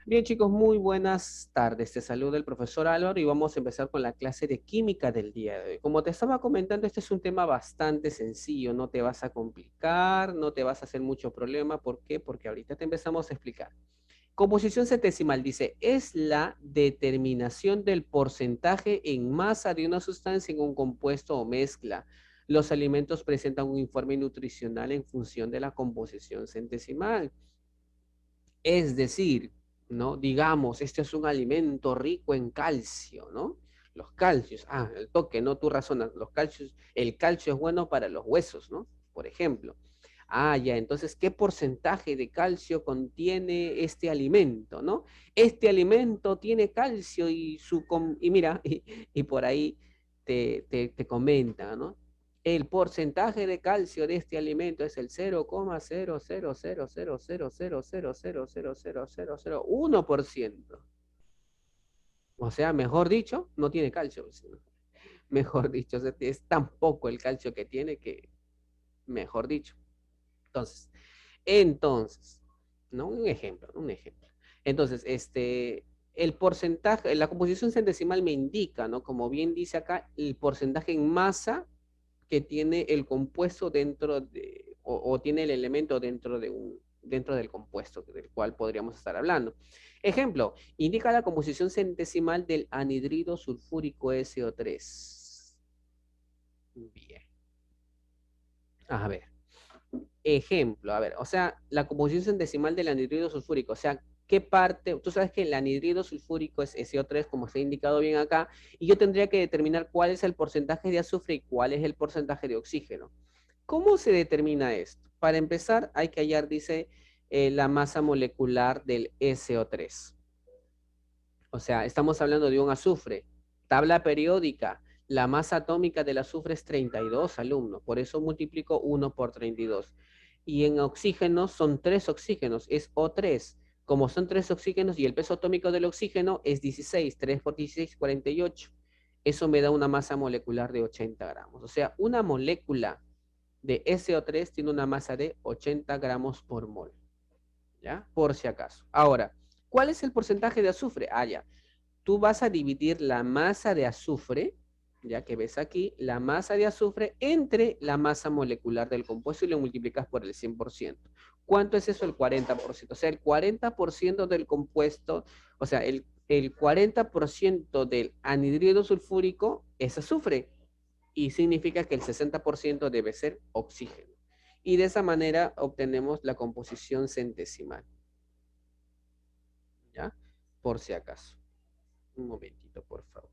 Bien, chicos, muy buenas tardes. Te saluda el profesor Álvaro y vamos a empezar con la clase de química del día de hoy. Como te estaba comentando, este es un tema bastante sencillo, no te vas a complicar, no te vas a hacer mucho problema. ¿Por qué? Porque ahorita te empezamos a explicar. Composición centesimal dice, es la determinación del porcentaje en masa de una sustancia en un compuesto o mezcla. Los alimentos presentan un informe nutricional en función de la composición centesimal. Es decir, ¿no? Digamos, este es un alimento rico en calcio, ¿no? Los calcios, el toque, ¿no? Tú razonas, los calcios, el calcio es bueno para los huesos, ¿no? Por ejemplo. Ya, entonces, ¿qué porcentaje de calcio contiene este alimento, ¿no? Este alimento tiene calcio y mira, y por ahí te comenta, ¿no? El porcentaje de calcio de este alimento es el 0,000000000000001%. O sea, mejor dicho, no tiene calcio. Mejor dicho, es tan poco el calcio que tiene que, mejor dicho. Entonces, ¿no? Un ejemplo. Entonces, el porcentaje, la composición centesimal me indica, ¿no? Como bien dice acá, el porcentaje en masa que tiene el compuesto o tiene el elemento dentro del compuesto del cual podríamos estar hablando. Ejemplo, indica la composición centesimal del anhidrido sulfúrico SO3. Bien. A ver. Ejemplo, a ver, o sea, la composición centesimal del anhidrido sulfúrico, o sea, qué parte, tú sabes que el anhidrido sulfúrico es SO3, como está indicado bien acá, y yo tendría que determinar cuál es el porcentaje de azufre y cuál es el porcentaje de oxígeno. ¿Cómo se determina esto? Para empezar, hay que hallar, dice, la masa molecular del SO3. O sea, estamos hablando de un azufre. Tabla periódica. La masa atómica del azufre es 32, alumnos. Por eso multiplico 1 por 32. Y en oxígeno son 3 oxígenos, es O3. Como son 3 oxígenos y el peso atómico del oxígeno es 16, 3 por 16, 48. Eso me da una masa molecular de 80 gramos. O sea, una molécula de SO3 tiene una masa de 80 gramos por mol. ¿Ya? Por si acaso. Ahora, ¿cuál es el porcentaje de azufre? Ya. Tú vas a dividir la masa de azufre, ya que ves aquí, la masa de azufre entre la masa molecular del compuesto y lo multiplicas por el 100%. ¿Cuánto es eso? El 40%. O sea, el 40% del compuesto, o sea, el 40% del anhidrido sulfúrico es azufre y significa que el 60% debe ser oxígeno. Y de esa manera obtenemos la composición centesimal. ¿Ya? Por si acaso. Un momentito, por favor.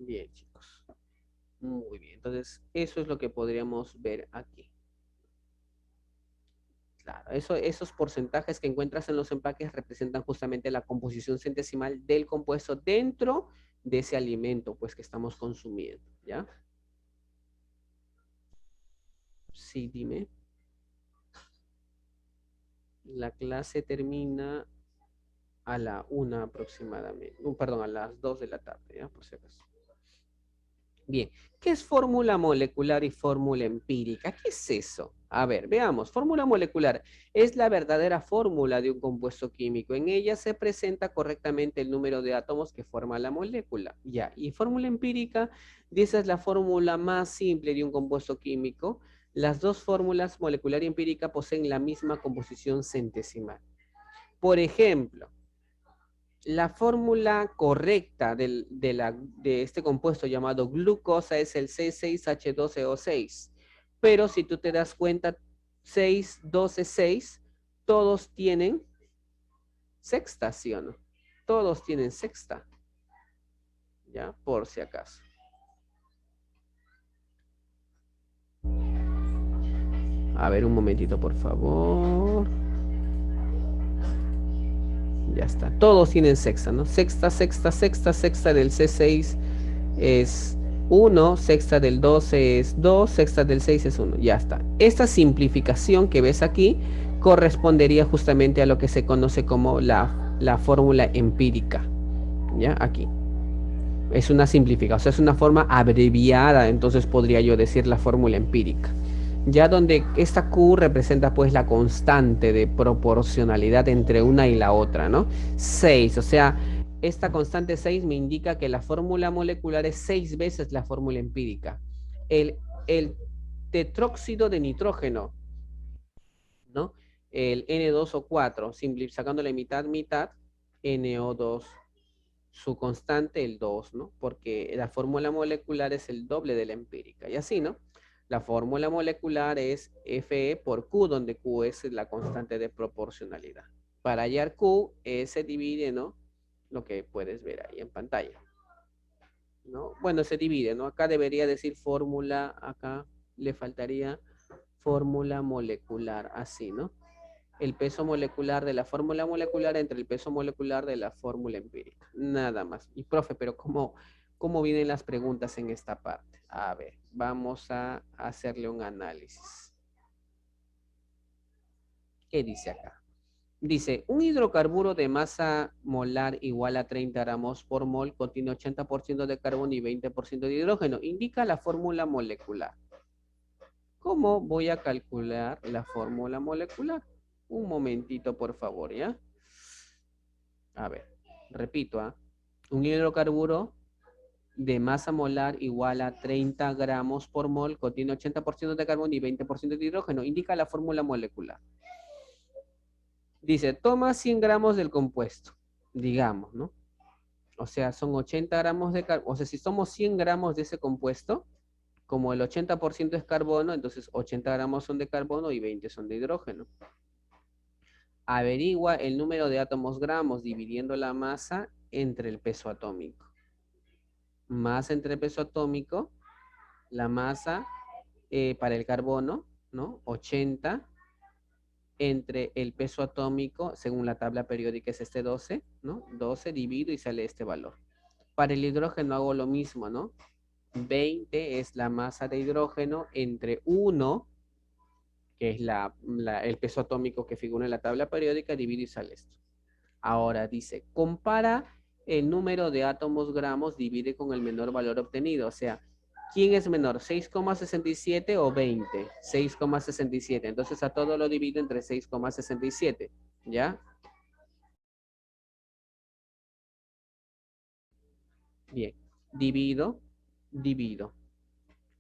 Bien, chicos. Muy bien. Entonces, eso es lo que podríamos ver aquí. Claro, esos porcentajes que encuentras en los empaques representan justamente la composición centesimal del compuesto dentro de ese alimento, pues, que estamos consumiendo, ¿ya? Sí, dime. La clase termina a la 1 aproximadamente. Perdón, a las 2 de la tarde, ¿ya? Por si acaso. Bien, ¿qué es fórmula molecular y fórmula empírica? ¿Qué es eso? A ver, veamos. Fórmula molecular es la verdadera fórmula de un compuesto químico. En ella se presenta correctamente el número de átomos que forma la molécula. Ya, y fórmula empírica, esa es la fórmula más simple de un compuesto químico. Las dos fórmulas, molecular y empírica, poseen la misma composición centesimal. Por ejemplo, la fórmula correcta de este compuesto llamado glucosa es el C6H12O6. Pero si tú te das cuenta, 6, 12, 6, todos tienen sexta, ¿sí o no? Todos tienen sexta. ¿Ya? Por si acaso. A ver, un momentito, por favor. Ya está. Todos tienen sexta, ¿no? Sexta, sexta, sexta, sexta del C6 es 1, sexta del 12 es 2, sexta del 6 es 1. Ya está. Esta simplificación que ves aquí correspondería justamente a lo que se conoce como la fórmula empírica. ¿ya? Aquí. Es una simplificación, o sea, es una forma abreviada, entonces podría yo decir la fórmula empírica. Ya donde esta Q representa pues la constante de proporcionalidad entre una y la otra, ¿no? 6, o sea, esta constante 6 me indica que la fórmula molecular es 6 veces la fórmula empírica. El tetróxido de nitrógeno, ¿no? El N2O4, sacándole mitad, mitad, NO2, su constante el 2, ¿no? Porque la fórmula molecular es el doble de la empírica. Y así, ¿no? La fórmula molecular es Fe por Q, donde Q es la constante de proporcionalidad. Para hallar Q, se divide, ¿no? Lo que puedes ver ahí en pantalla, ¿no? Bueno, se divide, ¿no? Acá debería decir fórmula, acá le faltaría fórmula molecular, así, ¿no? El peso molecular de la fórmula molecular entre el peso molecular de la fórmula empírica. Nada más. Y profe, pero ¿cómo vienen las preguntas en esta parte? A ver, vamos a hacerle un análisis. ¿Qué dice acá? Dice, un hidrocarburo de masa molar igual a 30 gramos por mol contiene 80% de carbono y 20% de hidrógeno. Indica la fórmula molecular. ¿Cómo voy a calcular la fórmula molecular? Un momentito, por favor, ¿ya? A ver, repito, un hidrocarburo de masa molar igual a 30 gramos por mol, contiene 80% de carbono y 20% de hidrógeno. Indica la fórmula molecular. Dice, toma 100 gramos del compuesto, digamos, ¿no? O sea, son 80 gramos de carbono. O sea, si somos 100 gramos de ese compuesto, como el 80% es carbono, entonces 80 gramos son de carbono y 20 son de hidrógeno. Averigua el número de átomos gramos dividiendo la masa entre el peso atómico. Masa entre el peso atómico, la masa para el carbono, ¿no? 80 entre el peso atómico, según la tabla periódica es este 12, ¿no? 12 divido y sale este valor. Para el hidrógeno hago lo mismo, ¿no? 20 es la masa de hidrógeno entre 1, que es el peso atómico que figura en la tabla periódica, divido y sale esto. Ahora dice, compara el número de átomos gramos, divide con el menor valor obtenido. O sea, ¿quién es menor? ¿6,67 o 20? 6,67. Entonces a todo lo divido entre 6,67. ¿Ya? Bien. Divido.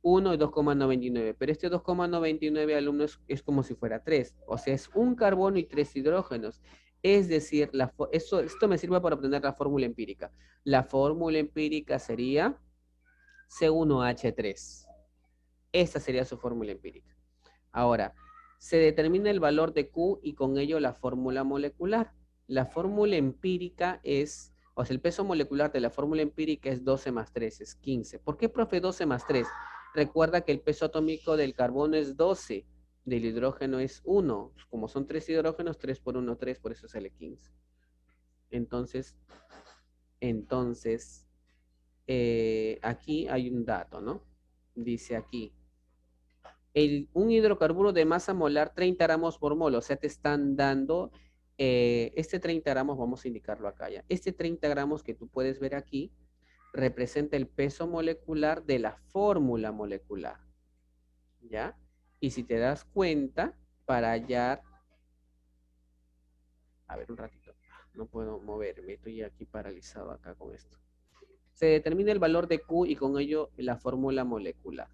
1 y 2,99. Pero este 2,99 alumnos es como si fuera 3. O sea, es un carbono y 3 hidrógenos. Es decir, esto me sirve para obtener la fórmula empírica. La fórmula empírica sería C1H3. Esta sería su fórmula empírica. Ahora, se determina el valor de Q y con ello la fórmula molecular. La fórmula empírica es, o sea, el peso molecular de la fórmula empírica es 12 más 3, es 15. ¿Por qué, profe, 12 más 3? Recuerda que el peso atómico del carbono es 12, del hidrógeno es 1. Como son 3 hidrógenos, 3 por 1, 3, por eso sale 15. Entonces, aquí hay un dato, ¿no? Dice aquí, un hidrocarburo de masa molar 30 gramos por mol, o sea, te están dando, este 30 gramos, vamos a indicarlo acá ya, este 30 gramos que tú puedes ver aquí, representa el peso molecular de la fórmula molecular, ¿ya? Y si te das cuenta, para hallar, a ver un ratito, no puedo moverme, estoy aquí paralizado acá con esto. Se determina el valor de Q y con ello la fórmula molecular,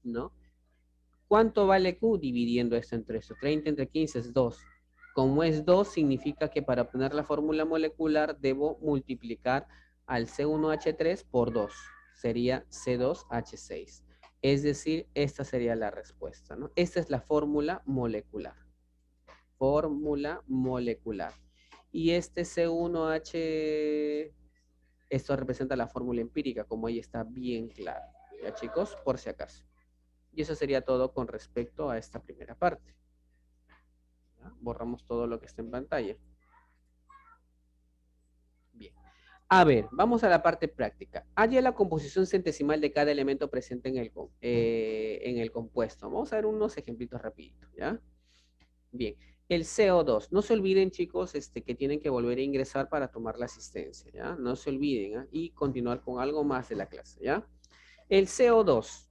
¿no? ¿Cuánto vale Q? Dividiendo esto entre esto. 30 entre 15 es 2. Como es 2, significa que para obtener la fórmula molecular debo multiplicar al C1H3 por 2. Sería C2H6. Es decir, esta sería la respuesta, ¿no? Esta es la fórmula molecular. Fórmula molecular. Y este C1H, esto representa la fórmula empírica, como ahí está bien claro. ¿Ya, chicos? Por si acaso. Y eso sería todo con respecto a esta primera parte. ¿Ya? Borramos todo lo que está en pantalla. Bien. A ver, vamos a la parte práctica. Halla la composición centesimal de cada elemento presente en el compuesto. Vamos a ver unos ejemplitos rapiditos, ¿ya? Bien. El CO2. No se olviden, chicos, que tienen que volver a ingresar para tomar la asistencia, ¿ya? No se olviden, ¿ah? Y continuar con algo más de la clase, ¿ya? El CO2.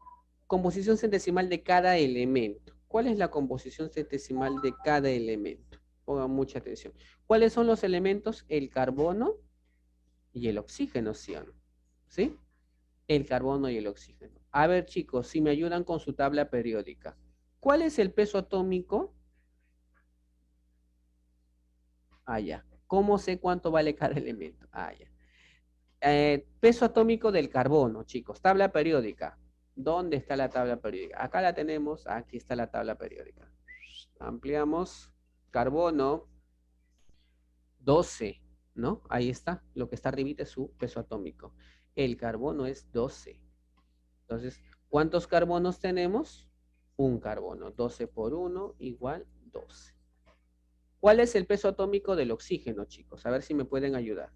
Composición centesimal de cada elemento. ¿Cuál es la composición centesimal de cada elemento? Pongan mucha atención. ¿Cuáles son los elementos? El carbono y el oxígeno, ¿sí o no? ¿Sí? El carbono y el oxígeno. A ver, chicos, si me ayudan con su tabla periódica. ¿Cuál es el peso atómico? Ah, ya. ¿Cómo sé cuánto vale cada elemento? Ah, ya. Peso atómico del carbono, chicos. Tabla periódica. ¿Dónde está la tabla periódica? Acá la tenemos. Aquí está la tabla periódica. Ampliamos. Carbono, 12, ¿no? Ahí está. Lo que está arribita es su peso atómico. El carbono es 12. Entonces, ¿cuántos carbonos tenemos? Un carbono. 12 por 1 igual 12. ¿Cuál es el peso atómico del oxígeno, chicos? A ver si me pueden ayudar.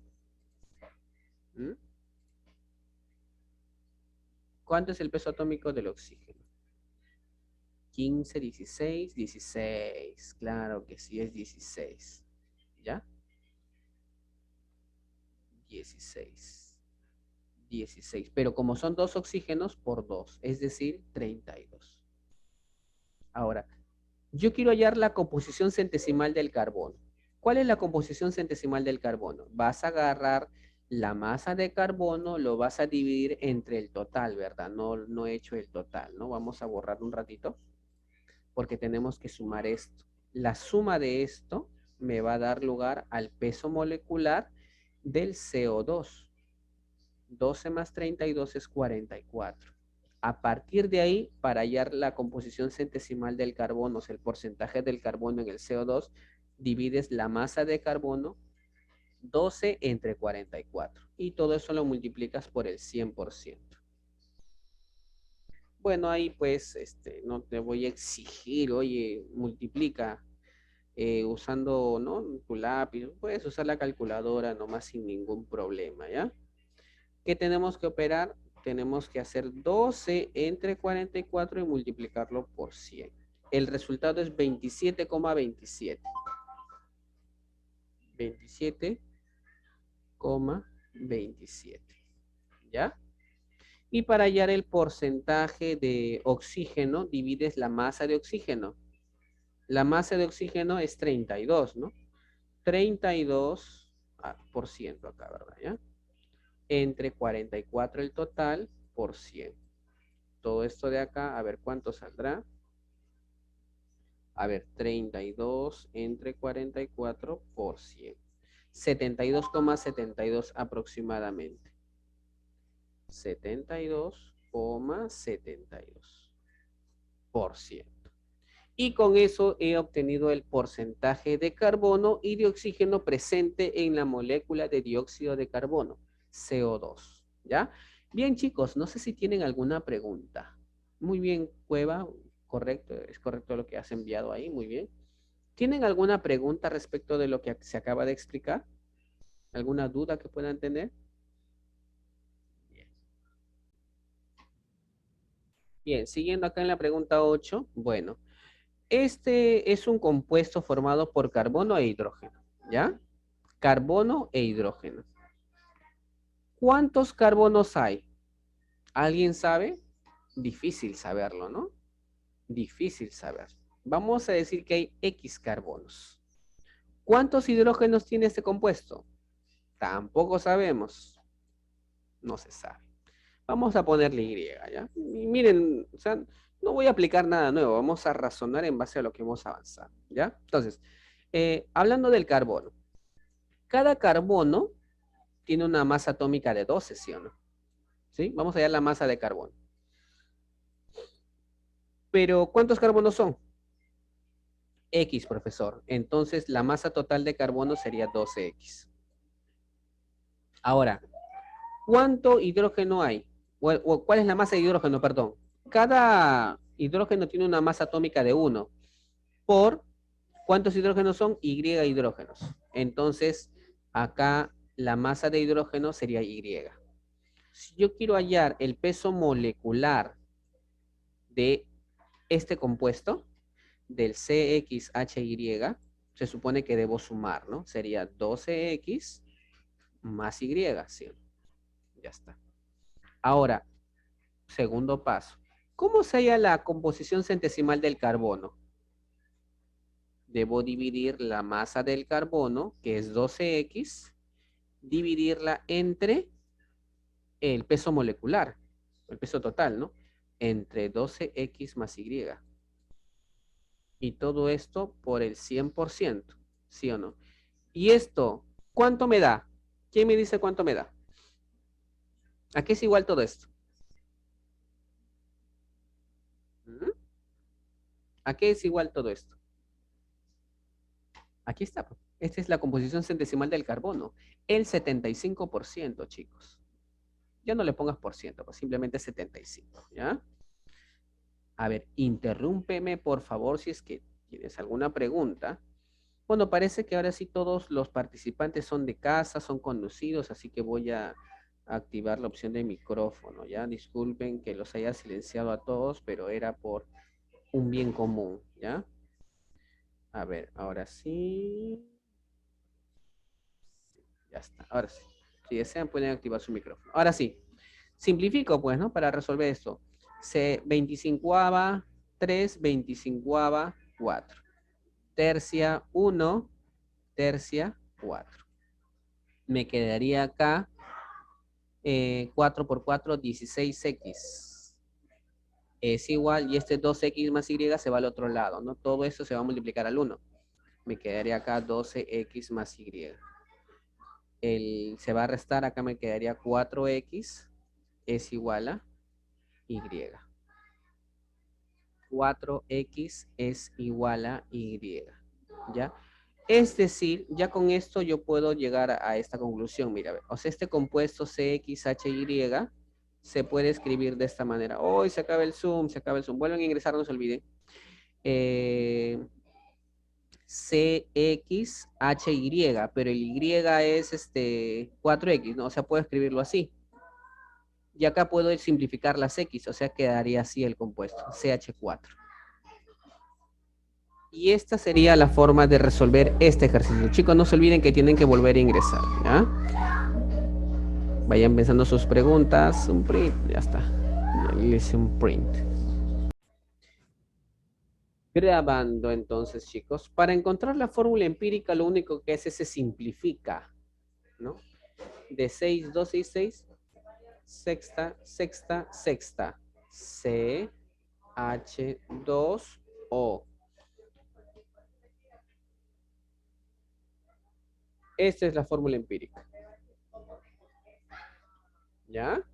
¿Mm? ¿Cuánto es el peso atómico del oxígeno? 15, 16, 16. Claro que sí, es 16. ¿Ya? 16. 16. Pero como son dos oxígenos, por 2. Es decir, 32. Ahora, yo quiero hallar la composición centesimal del carbono. ¿Cuál es la composición centesimal del carbono? Vas a agarrar la masa de carbono, lo vas a dividir entre el total, ¿verdad? No he hecho el total, ¿no? Vamos a borrar un ratito porque tenemos que sumar esto. La suma de esto me va a dar lugar al peso molecular del CO2. 12 más 32 es 44. A partir de ahí, para hallar la composición centesimal del carbono, o sea, el porcentaje del carbono en el CO2, divides la masa de carbono 12 entre 44. Y todo eso lo multiplicas por el 100%. Bueno, ahí pues no te voy a exigir, oye, multiplica usando, ¿no?, tu lápiz. Puedes usar la calculadora nomás sin ningún problema, ¿ya? ¿Qué tenemos que operar? Tenemos que hacer 12 entre 44 y multiplicarlo por 100. El resultado es 27,27. 27,27. ¿Ya? Y para hallar el porcentaje de oxígeno, divides la masa de oxígeno. La masa de oxígeno es 32, ¿no? 32% acá, ¿verdad? ¿Ya? Entre 44 el total por 100. Todo esto de acá, a ver cuánto saldrá. A ver, 32 entre 44 por 100. 72,72 aproximadamente. 72,72%. Y con eso he obtenido el porcentaje de carbono y de oxígeno presente en la molécula de dióxido de carbono, CO2. ¿Ya? Bien, chicos, no sé si tienen alguna pregunta. Muy bien, Cueva, correcto, es correcto lo que has enviado ahí, muy bien. ¿Tienen alguna pregunta respecto de lo que se acaba de explicar? ¿Alguna duda que puedan tener? Bien. Bien, siguiendo acá en la pregunta 8, bueno, este es un compuesto formado por carbono e hidrógeno, ¿ya? Carbono e hidrógeno. ¿Cuántos carbonos hay? ¿Alguien sabe? Difícil saberlo, ¿no? Difícil saber. Vamos a decir que hay X carbonos. ¿Cuántos hidrógenos tiene este compuesto? Tampoco sabemos. No se sabe. Vamos a ponerle Y, ¿ya? Y miren, o sea, no voy a aplicar nada nuevo. Vamos a razonar en base a lo que hemos avanzado, ¿ya? Entonces, hablando del carbono. Cada carbono tiene una masa atómica de 12, ¿sí o no? ¿Sí? Vamos a hallar la masa de carbono. Pero, ¿cuántos carbonos son? X, profesor. Entonces, la masa total de carbono sería 12X. Ahora, ¿cuánto hidrógeno hay? ¿Cuál es la masa de hidrógeno, perdón? Cada hidrógeno tiene una masa atómica de 1 por ¿cuántos hidrógenos son? Y hidrógenos. Entonces, acá la masa de hidrógeno sería Y. Si yo quiero hallar el peso molecular de este compuesto, del CXHY, se supone que debo sumar, ¿no? Sería 12x más y, ¿sí? Ya está. Ahora, segundo paso. ¿Cómo se halla la composición centesimal del carbono? Debo dividir la masa del carbono, que es 12x, dividirla entre el peso molecular, el peso total, ¿no? Entre 12x más y. Y todo esto por el 100%, ¿sí o no? Y esto, ¿cuánto me da? ¿Quién me dice cuánto me da? ¿A qué es igual todo esto? ¿Mm? ¿A qué es igual todo esto? Aquí está. Esta es la composición centesimal del carbono. El 75%, chicos. Ya no le pongas por ciento, pues simplemente 75, ¿ya? A ver, interrúmpeme, por favor, si es que tienes alguna pregunta. Bueno, parece que ahora sí todos los participantes son de casa, son conocidos, así que voy a activar la opción de micrófono, ¿ya? Disculpen que los haya silenciado a todos, pero era por un bien común, ¿ya? A ver, ahora sí. Ya está, ahora sí. Si desean pueden activar su micrófono. Ahora sí, simplifico pues, ¿no? Para resolver esto. C 25 3, 25 4. Tercia 1, tercia 4. Me quedaría acá 4 por 4, 16x. Es igual, y este 2x más y se va al otro lado, ¿no? Todo esto se va a multiplicar al 1. Me quedaría acá 12x más y. Se va a restar, acá me quedaría 4x es igual a y. 4x es igual a y. ¿Ya? Es decir, ya con esto yo puedo llegar a esta conclusión. Mira, o sea, este compuesto CXHY se puede escribir de esta manera. Hoy se acaba el Zoom, se acaba el Zoom. Vuelven a ingresar, no se olviden. CXHY, pero el Y es 4X, ¿no? O sea, puedo escribirlo así. Y acá puedo simplificar las X, o sea, quedaría así el compuesto, CH4. Y esta sería la forma de resolver este ejercicio. Chicos, no se olviden que tienen que volver a ingresar, ¿ya? Vayan pensando sus preguntas. Un print, ya está. Le hice un print. Grabando entonces, chicos. Para encontrar la fórmula empírica, lo único que hace se simplifica, ¿no? De 6, 2 y 6, sexta, sexta, sexta. C, H, 2, O. Esta es la fórmula empírica. ¿Ya?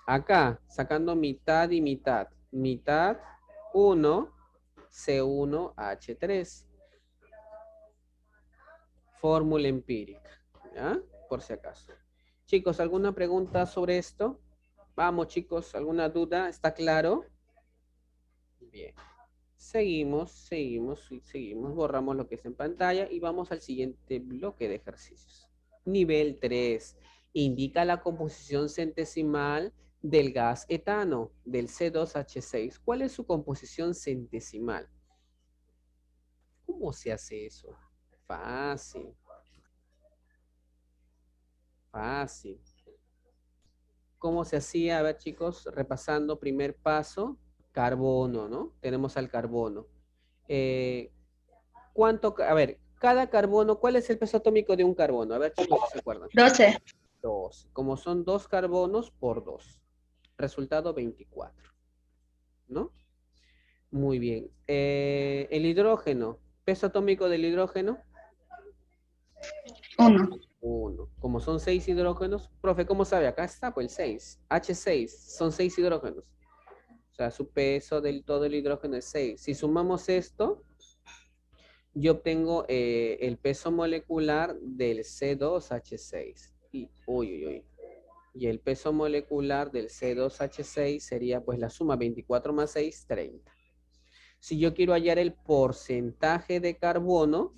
Acá, sacando mitad y mitad. Mitad 1, C1H3. Fórmula empírica. ¿Ya? Por si acaso. Chicos, ¿alguna pregunta sobre esto? Vamos, chicos, ¿alguna duda? ¿Está claro? Bien. Seguimos, seguimos y seguimos. Borramos lo que es en pantalla y vamos al siguiente bloque de ejercicios. Nivel 3. Indica la composición centesimal del gas etano, del C2H6. ¿Cuál es su composición centesimal? ¿Cómo se hace eso? Fácil. Fácil. ¿Cómo se hacía? A ver, chicos, repasando primer paso, carbono, ¿no? Tenemos al carbono. A ver, cada carbono, ¿cuál es el peso atómico de un carbono? A ver, chicos, ¿se acuerdan? 12. 2. Como son 2 carbonos por 2. Resultado 24. ¿No? Muy bien. El hidrógeno, peso atómico del hidrógeno. 1. 1. Como son 6 hidrógenos, profe, ¿cómo sabe? Acá está, pues el 6. H6, son 6 hidrógenos. O sea, su peso del todo el hidrógeno es 6. Si sumamos esto, yo obtengo el peso molecular del C2H6. Y, uy, uy, uy. Y el peso molecular del C2H6 sería pues la suma 24 más 6, 30. Si yo quiero hallar el porcentaje de carbono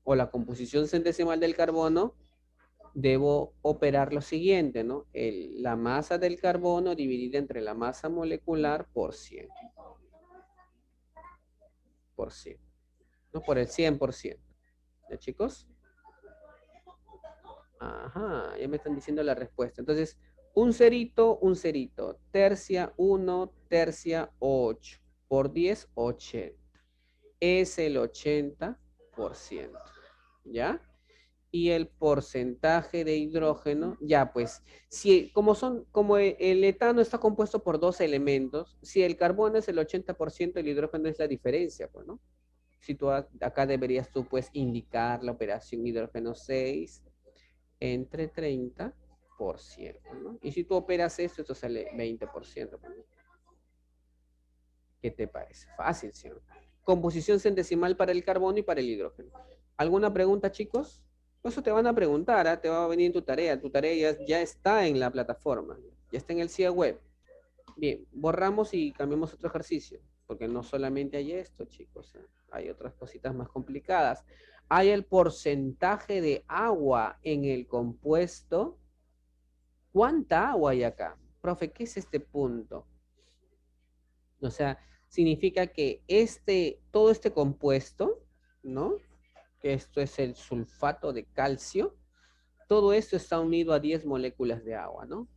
o la composición centesimal del carbono, debo operar lo siguiente, ¿no? La masa del carbono dividida entre la masa molecular por 100. Por 100. ¿No? Por el 100%. ¿Ya, chicos? Ajá, ya me están diciendo la respuesta. Entonces, un cerito. Tercia 1, tercia 8. Por 10, 80. Es el 80%. ¿Ya? Y el porcentaje de hidrógeno, ya pues, si como el etano está compuesto por dos elementos, si el carbono es el 80%, el hidrógeno es la diferencia, pues, ¿no? Si tú acá deberías tú pues indicar la operación hidrógeno 6 entre 30%, ¿no? Y si tú operas esto sale 20%, ¿no? ¿Qué te parece? Fácil, ¿sí? Composición centesimal para el carbono y para el hidrógeno. ¿Alguna pregunta, chicos? Eso te van a preguntar, ¿eh? Te va a venir en tu tarea. Tu tarea ya está en la plataforma, ya está en el CIA web. Bien, borramos y cambiamos otro ejercicio, porque no solamente hay esto, chicos, ¿eh? Hay otras cositas más complicadas. Hay el porcentaje de agua en el compuesto. ¿Cuánta agua hay acá? Profe, ¿qué es este punto? O sea, significa que todo este compuesto, ¿no? Que esto es el sulfato de calcio, todo esto está unido a 10 moléculas de agua, ¿no?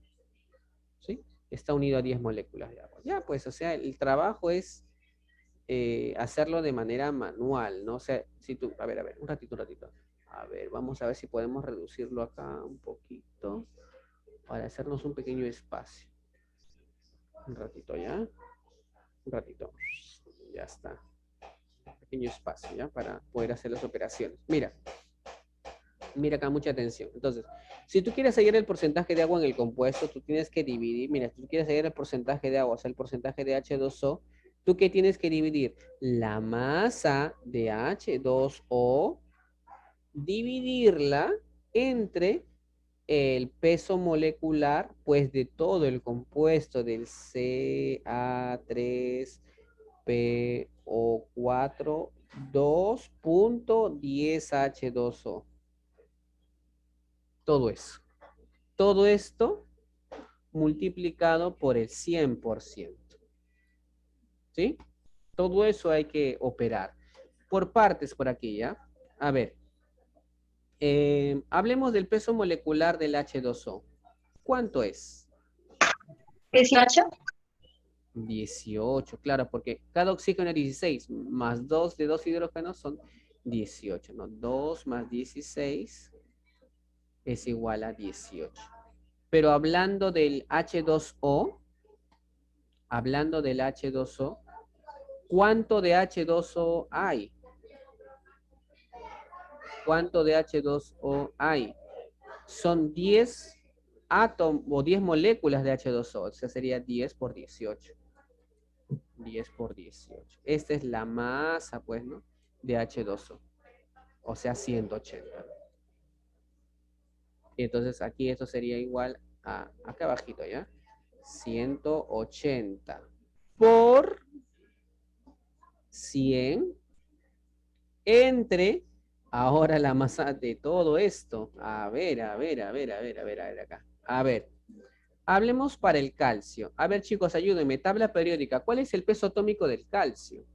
¿Sí? Está unido a 10 moléculas de agua. Ya, pues, o sea, el trabajo es hacerlo de manera manual, ¿no? O sea, si tú, a ver, un ratito. A ver, vamos a ver si podemos reducirlo acá un poquito para hacernos un pequeño espacio. Un ratito, ¿ya? Un ratito. Ya está. Pequeño espacio, ¿ya? Para poder hacer las operaciones. Mira acá, mucha atención. Entonces, si tú quieres hallar el porcentaje de agua en el compuesto, tú tienes que dividir, mira, si tú quieres hallar el porcentaje de agua, o sea, el porcentaje de H2O, ¿tú qué tienes que dividir? La masa de H2O, dividirla entre el peso molecular, pues, de todo el compuesto del CA3PO4 2.10H2O. Todo eso. Todo esto multiplicado por el 100%. ¿Sí? Todo eso hay que operar. Por partes por aquí, ¿ya? A ver. Hablemos del peso molecular del H2O. ¿Cuánto es? 18. 18, claro, porque cada oxígeno es 16, más 2 de 2 hidrógenos son 18, ¿no? 2 más 16 es igual a 18. Pero hablando del H2O, ¿cuánto de H2O hay? ¿Cuánto de H2O hay? Son 10 átomos o 10 moléculas de H2O, o sea, sería 10 por 18. 10 por 18. Esta es la masa, pues, ¿no? De H2O, o sea, 180. Y entonces aquí esto sería igual a, acá abajito, ¿ya? 180 por 100 entre ahora la masa de todo esto. A ver acá. A ver, hablemos para el calcio. A ver, chicos, ayúdenme. Tabla periódica. ¿Cuál es el peso atómico del calcio?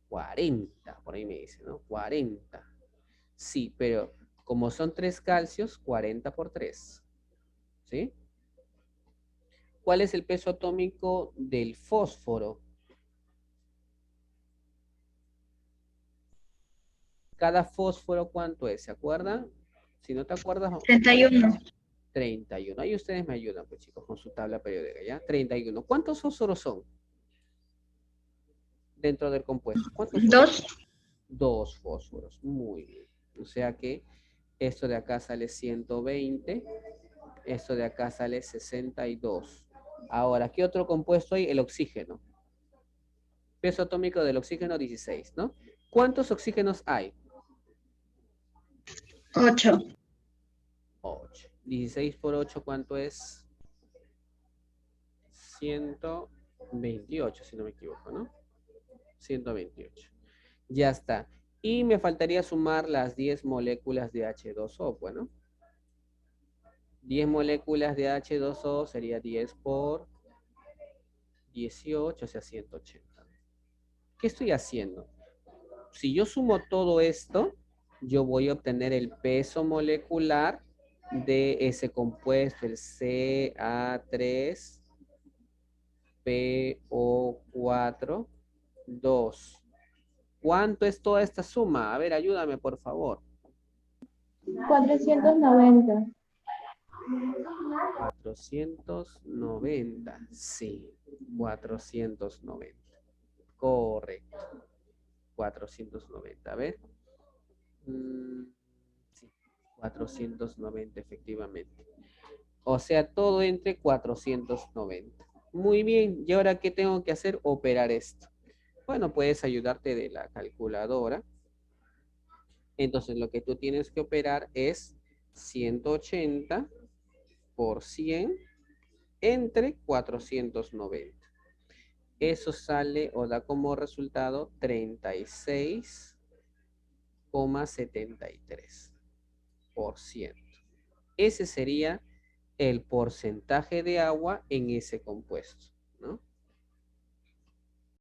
40, por ahí me dice, ¿no? 40. Sí, pero como son 3 calcios, 40 por 3. ¿Sí? ¿Cuál es el peso atómico del fósforo? Cada fósforo, ¿cuánto es? ¿Se acuerdan? Si no te acuerdas, 31. 31. Ahí ustedes me ayudan, pues chicos, con su tabla periódica, ¿ya? 31. ¿Cuántos fósforos son dentro del compuesto? ¿Cuántos fósforos? 2. 2 fósforos. Muy bien. O sea que esto de acá sale 120. Esto de acá sale 62. Ahora, ¿qué otro compuesto hay? El oxígeno. Peso atómico del oxígeno, 16, ¿no? ¿Cuántos oxígenos hay? 8. 8. 16 por 8, ¿cuánto es? 128, si no me equivoco, ¿no? 128. Ya está. Y me faltaría sumar las 10 moléculas de H2O, bueno. 10 moléculas de H2O sería 10 por 18, o sea, 180. ¿Qué estoy haciendo? si yo sumo todo esto, yo voy a obtener el peso molecular de ese compuesto, el CA3PO4, 2. ¿Cuánto es toda esta suma? A ver, ayúdame, por favor. 490. 490, sí, 490. Correcto, 490. A ver. Sí, 490 efectivamente. O sea, todo entre 490. Muy bien, ¿y ahora qué tengo que hacer? Operar esto. Bueno, puedes ayudarte de la calculadora. Entonces, lo que tú tienes que operar es 180 por 100 entre 490. Eso sale o da como resultado 36,73%. Ese sería el porcentaje de agua en ese compuesto, ¿no?